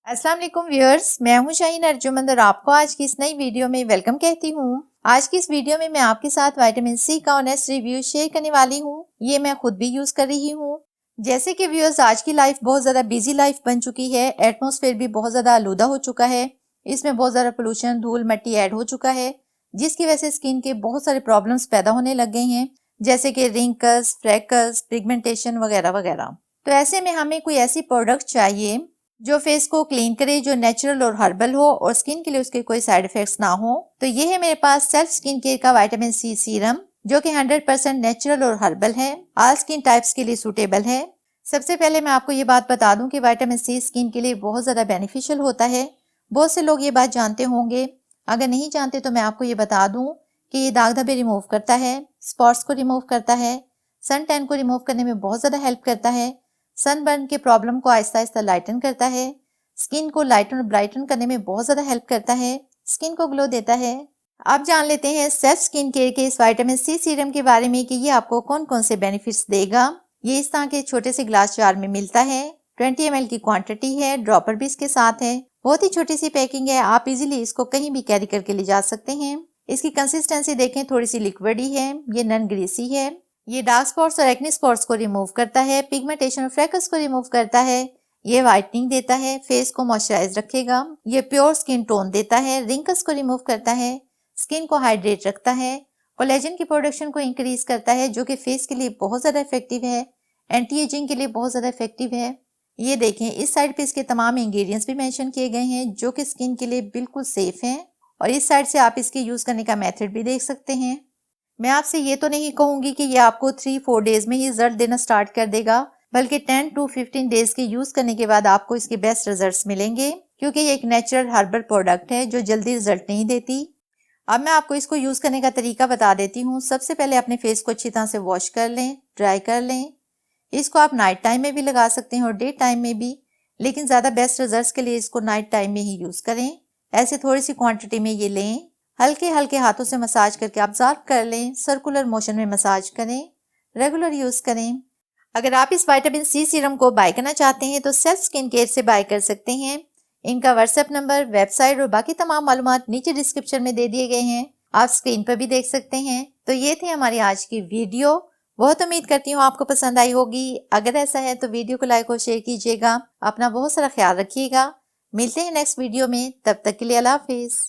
अस्सलाम वालेकुम व्यूअर्स, मैं हूं शाहीन अर्जुमंद और आपको आज की इस नई वीडियो में वेलकम कहती हूं। आज की इस वीडियो में मैं आपके साथ विटामिन सी का ऑनेस्ट रिव्यू शेयर करने वाली हूं। ये मैं खुद भी यूज कर रही हूं। जैसे कि व्यूअर्स, आज की लाइफ बहुत ज्यादा बिजी लाइफ बन चुकी है। एटमॉस्फेयर भी बहुत ज्यादा आलूदा हो चुका है। इसमें बहुत ज्यादा पोल्यूशन, धूल मिट्टी ऐड हो चुका है, जिसकी वजह से स्किन के बहुत सारे प्रॉब्लम्स पैदा होने लग गए हैं, जैसे कि रिंकल्स, फ्रैकल्स, पिगमेंटेशन वगैरह वगैरह। तो ऐसे में हमें कोई ऐसी प्रोडक्ट चाहिए जो फेस को क्लीन करे, जो नेचुरल और हर्बल हो और स्किन के लिए उसके कोई साइड इफेक्ट्स ना हो। तो ये है मेरे पास सेल्फ स्किन केयर का विटामिन सी सीरम, जो कि 100% नेचुरल और हर्बल है। ऑल स्किन टाइप्स के लिए सूटेबल है। सबसे पहले मैं आपको ये बात बता दूं कि विटामिन सी स्किन के लिए बहुत ज्यादा बेनिफिशियल होता है। बहुत से लोग ये बात जानते होंगे। अगर नहीं जानते तो मैं आपको ये बता दूं कि ये दाग धब्बे रिमूव करता है, स्पॉट्स को रिमूव करता है, सन टैन को रिमूव करने में बहुत ज्यादा हेल्प करता है, सनबर्न के प्रॉब्लम को आहिस्ता आहिस्ता लाइटन करता है, स्किन को लाइटन और ब्राइटन करने में बहुत ज्यादा हेल्प करता है, स्किन को ग्लो देता है। अब जान लेते हैं सेल्फ स्किन केयर के इस विटामिन सी सीरम के बारे में कि ये आपको कौन कौन से बेनिफिट्स देगा। ये इस तरह के छोटे से ग्लास जार में मिलता है। 20 ml की क्वांटिटी है। ड्रॉपर भी इसके साथ है। बहुत ही छोटी सी पैकिंग है। आप इजीली इसको कहीं भी कैरी करके ले जा सकते हैं। इसकी कंसिस्टेंसी देखें, थोड़ी सी लिक्विड ही है। ये नॉन ग्रीसी है। ये डार्क स्पॉट्स और एक्ने स्पॉट्स को रिमूव करता है, पिगमेंटेशन और फ्रेकल्स को रिमूव करता है, ये व्हाइटनिंग देता है, फेस को मॉइस्चराइज रखेगा, ये प्योर स्किन टोन देता है, रिंकल्स को रिमूव करता है, स्किन को हाइड्रेट रखता है, कोलेजन की प्रोडक्शन को इंक्रीज करता है, जो कि फेस के लिए बहुत ज्यादा इफेक्टिव है, एंटी एजिंग के लिए बहुत ज्यादा इफेक्टिव है। ये देखें, इस साइड पे इसके तमाम इंग्रेडिएंट्स भी मेंशन किए गए हैं, जो कि स्किन के लिए बिल्कुल सेफ हैं। और इस साइड से आप इसके यूज करने का मेथड भी देख सकते हैं। मैं आपसे ये तो नहीं कहूंगी कि ये आपको 3-4 डेज में ही रिजल्ट देना स्टार्ट कर देगा, बल्कि 10 to 15 डेज के यूज करने के बाद आपको इसके बेस्ट रिजल्ट्स मिलेंगे, क्योंकि ये एक नेचुरल हर्बल प्रोडक्ट है जो जल्दी रिजल्ट नहीं देती। अब मैं आपको इसको यूज करने का तरीका बता देती हूँ। सबसे पहले अपने फेस को अच्छी तरह से वॉश कर लें, ड्राई कर लें। इसको आप नाइट टाइम में भी लगा सकते हैं और डे टाइम में भी, लेकिन ज्यादा बेस्ट रिजल्ट्स के लिए इसको नाइट टाइम में ही यूज करें। ऐसे थोड़ी सी क्वांटिटी में ये लें, हल्के हल्के हाथों से मसाज करके ऑब्जर्व कर लें, सर्कुलर मोशन में मसाज करें, रेगुलर यूज करें। अगर आप इस विटामिन सी सीरम को बाय करना चाहते हैं तो सेल्फ स्किन केयर से बाय कर सकते हैं। इनका व्हाट्सएप नंबर, वेबसाइट और बाकी तमाम मालूमात नीचे डिस्क्रिप्शन में दे दिए गए हैं। आप स्क्रीन पर भी देख सकते हैं। तो ये थी हमारी आज की वीडियो। बहुत उम्मीद करती हूँ आपको पसंद आई होगी। अगर ऐसा है तो वीडियो को लाइक और शेयर कीजिएगा। अपना बहुत सारा ख्याल रखिएगा। मिलते हैं नेक्स्ट वीडियो में, तब तक के लिए अल्लाह हाफिज।